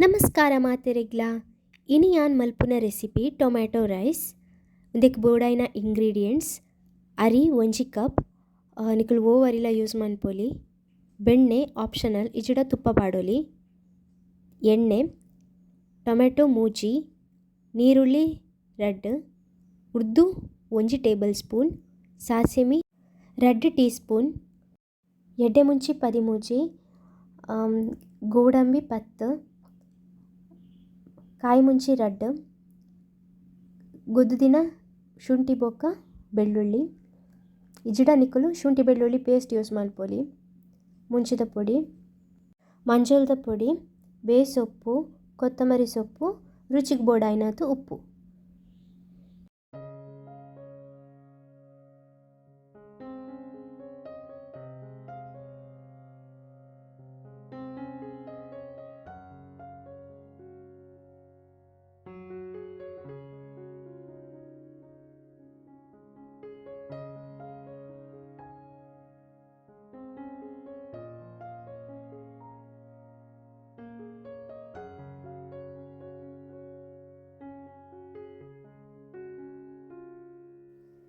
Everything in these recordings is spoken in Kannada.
ನಮಸ್ಕಾರ ಮಾತೆರೆಗ್ಲ ಇನಿ ಯಾನ್ ಮಲ್ಪುನ ರೆಸಿಪಿ ಟೊಮ್ಯಾಟೊ ರೈಸ್. ಇದಕ್ಕೆ ಬೋಡಾಯಿನ ಇಂಗ್ರೀಡಿಯೆಂಟ್ಸ್ ಅರಿ 1 ಕಪ್ ನಿಕುಲು ಓವರಿಲ ಯೂಸ್ ಮನ್ಪೊಲಿ. ಬೆಣ್ಣೆ ಆಪ್ಷನಲ್ ಇಜಿಡ ತುಪ್ಪ ಪಾಡೊಲಿ. ಎಣ್ಣೆ, ಟೊಮೆಟೊ ಮೂಜಿ, ನೀರುಳ್ಳಿ ರಡ್ಡ್, ಉರ್ದು 1 ಟೇಬಲ್ ಸ್ಪೂನ್, ಸಾಸಿಮಿ 2 ಟೀ ಸ್ಪೂನ್, ಎಡ್ಡೆ ಮುಂಚಿ 10 ಮೂಜಿ, ಗೋಡಂಬಿ 10, ಕಾಯಿ ಮುಂಚಿ 2, ಗೊದ್ದುದಿನ ಶುಂಠಿ ಬೊಕ್ಕ ಬೆಳ್ಳುಳ್ಳಿ. ಇಜಿಡ ನಿಕುಲು ಶುಂಠಿ ಬೆಳ್ಳುಳ್ಳಿ ಪೇಸ್ಟ್ ಯೂಸ್ ಮಲ್ಪೊಲಿ. ಮುಂಚಿದ ಪೊಡಿ, ಮಂಜೊಲ್ದ ಪೊಡಿ, ಬೇಸೊಪ್ಪು, ಕೊತ್ತಂಬರಿ ಸೊಪ್ಪು, ರುಚಿಗೆ ಬೋಡಾಯಿನತು ಉಪ್ಪು.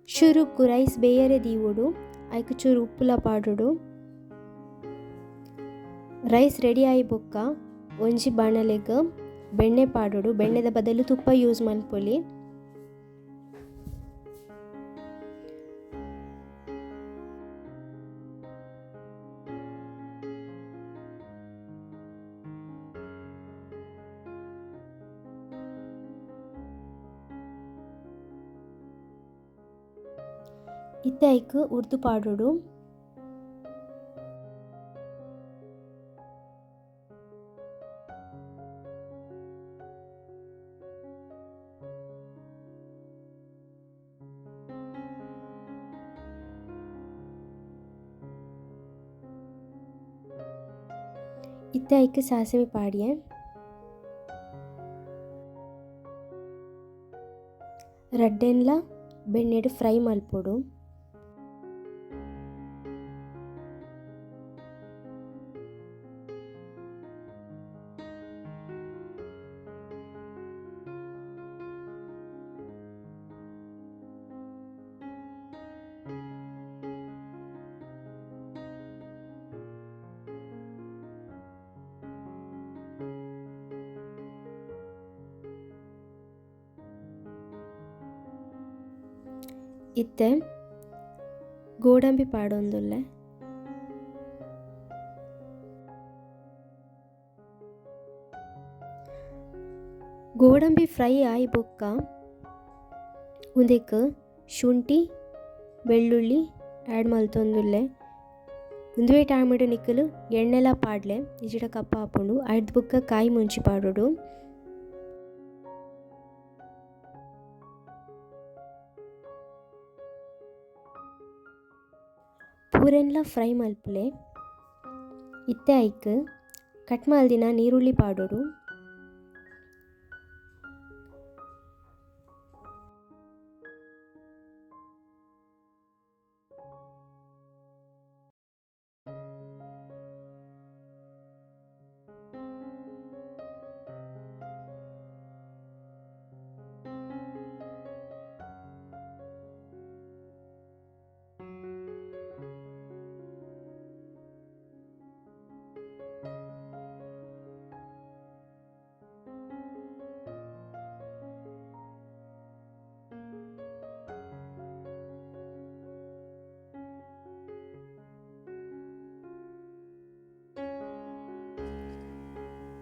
ಶುರುಕು ರೈಸ್ ಬೇಯರೆ ದೀವೊಡು ಐಕ್ ಚೂರು ಉಪ್ಪುಲ ಪಾಡೋಡು. ರೈಸ್ ರೆಡಿ ಆಯಿ ಬೊಕ್ಕ ಒಂಜಿ ಬಾಣಲೆಗ್ ಬೆಣ್ಣೆ ಪಾಡೋಡು. ಬೆಣ್ಣೆದ ಬದಲು ತುಪ್ಪ ಯೂಸ್ ಮನ್ಪೊಲಿ. ಇತ್ತೆ ಐಕ್ ಉರ್ದು ಪಾಡೋಡು. ಇತ್ತೆ ಐಕ್ ಸಾಸಿವೆ ಪಾಡ್ಯೆ. ರಡ್ಡೆನ್ಲ ಬೆಣ್ಣೆಡ್ ಫ್ರೈ ಮಲ್ಪೊಡು. ಇತ್ತೆ ಗೋಡಂಬಿ ಪಾಡೊಂದುಲ್ಲೆ. ಗೋಡಂಬಿ ಫ್ರೈ ಆಯಿ ಬೊಕ್ಕ ಉಂದೆಕ್ ಶುಂಠಿ ಬೆಳ್ಳುಳ್ಳಿ ಆ್ಯಡ್ ಮಲ್ತೊಂದುಲ್ಲೆ. ಉಂದುವೆ ಟೈಮಿಡ್ ನಿಕುಲು ಎಣ್ಣೆಲ ಪಾಡ್ಲೆ ಇಜಿಡ ಕಪ್ಪ ಹಾಪುಂಡು. ಐಡ್ ಬೊಕ್ಕ ಕಾಯಿ ಮುಂಚಿ ಪಾಡೋಡು. ಪೂರೆನ್ಲ ಫ್ರೈ ಮಲ್ಪುಲೆ. ಇತ್ತೆ ಐಕ್ ಕಟ್ ಮಲ್ದಿನ ನೀರುಳ್ಳಿ ಪಾಡೋಡು.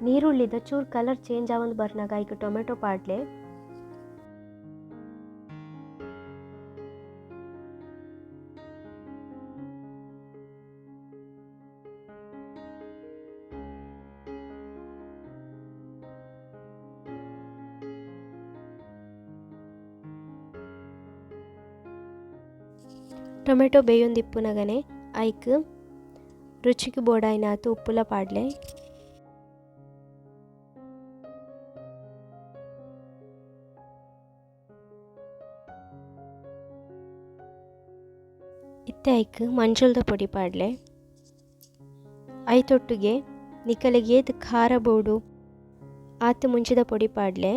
ನೀರುಳ್ಳಿದ ಚೂರು ಕಲರ್ ಚೇಂಜ್ ಆವಂದು ಬರ್ನಾಗ ಈಗ ಟೊಮೆಟೊ ಪಾಡ್ಲೆ. ಟೊಮೆಟೊ ಬೇಯೊಂದಿಪ್ಪುನಗನೆ ಐಕ್ ರುಚಿಗೆ ಬೋಡಾಯಿನಾತು ಉಪ್ಪುಲ ಪಾಡ್ಲೆ. ಇತ್ತೆ ಐಕ್ ಮಂಜುಲ್ದ ಪೊಡಿ ಪಾಡ್ಲೆ. ಐತೊಟ್ಟಿಗೆ ನಿಕಲೆಗೆ ಏತ್ ಖಾರ ಬೋಡು ಆತು ಮುಂಚಿದ ಪೊಡಿ ಪಾಡ್ಲೆ.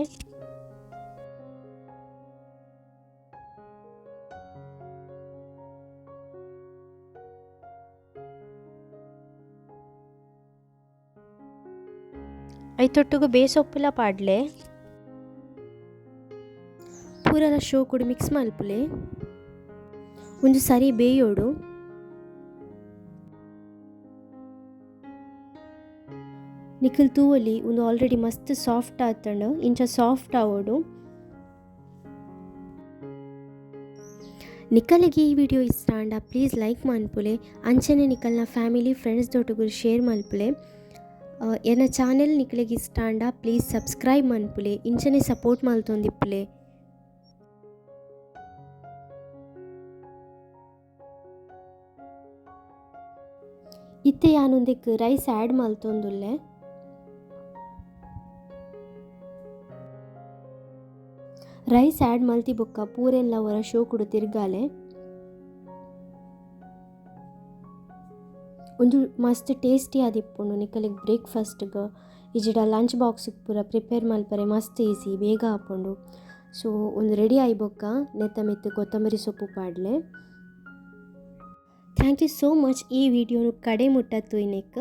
ಐತೊಟ್ಟುಗು ಬೇಸೊಪ್ಪುಲ ಪಾಡ್ಲೆ. ಪೂರಲ ಶೋ ಕುಡಿ ಮಿಕ್ಸ್ ಮಲ್ಪುಲೆ. ಒಂಜಿ ಸರಿ ಬೇಯೋಡು. ನಿಖಿಲ್ ತೂವಲಿ ಒಂದು ಆಲ್ರೆಡಿ ಮಸ್ತ್ ಸಾಫ್ಟ್ ಆತಂಡು ಇಂಚ ಸಾಫ್ಟ್ ಆವೋಡು. ನಿಖಲ್ಗೆ ಈ ವಿಡಿಯೋ ಇಷ್ಟ ಆಂಡ ಪ್ಲೀಸ್ ಲೈಕ್ ಮನ್ಪುಲೆ. ಅಂಚನೆ ನಿಖಲ್ನ ಫ್ಯಾಮಿಲಿ ಫ್ರೆಂಡ್ಸ್ ದೊಟ್ಟುಗು ಶೇರ್ ಮಲ್ಪುಲೆ. ಎನ್ನ ಚಾನೆಲ್ ನಿಖಲಿಗೆ ಇಷ್ಟ ಆಂಡ ಪ್ಲೀಸ್ ಸಬ್ಸ್ಕ್ರೈಬ್ ಮನ್ಪುಲೆ. ಇಂಚನೆ ಸಪೋರ್ಟ್ ಮಲ್ತೊಂದಿಪ್ಪುಲೆ. ಇತ್ತೆ ಯಾನೊಂದಿಕ್ ರೈಸ್ ಆ್ಯಡ್ ಮಲ್ತೊಂದುಲ್ಲೆ. ರೈಸ್ ಆ್ಯಡ್ ಮಲ್ತಿ ಬೊಕ್ಕ ಪೂರೆಲ್ಲ ಹೊರ ಶೋ ಕುಡು ತಿರ್ಗಾಲೆ. ಒಂದು ಮಸ್ತ್ ಟೇಸ್ಟಿ ಆದಿಪ್ಪುಂಡು ನಿಕಲಿಗೆ ಬ್ರೇಕ್ಫಾಸ್ಟ್ಗೆ ಇಜಿಡ ಲಂಚ್ ಬಾಕ್ಸಿಗೆ ಪೂರ ಪ್ರಿಪೇರ್ ಮಲ್ಪರೆ ಮಸ್ತ್ ಈಸಿ ಬೇಗ ಆಪುಂಡು. ಸೊ ಒಂದು ರೆಡಿ ಆಯ್ಬೊಕ್ಕ ನೆತ್ತ ಮೆತ್ತು ಕೊತ್ತಂಬರಿ ಸೊಪ್ಪು ಪಾಡ್ಲೆ. ಥ್ಯಾಂಕ್ ಯು ಸೋ ಮಚ್ ಈ ವಿಡಿಯೋನು ಕಡೆ ಮುಟ್ಟತ್ತು ಇನ್ನೆಕ್.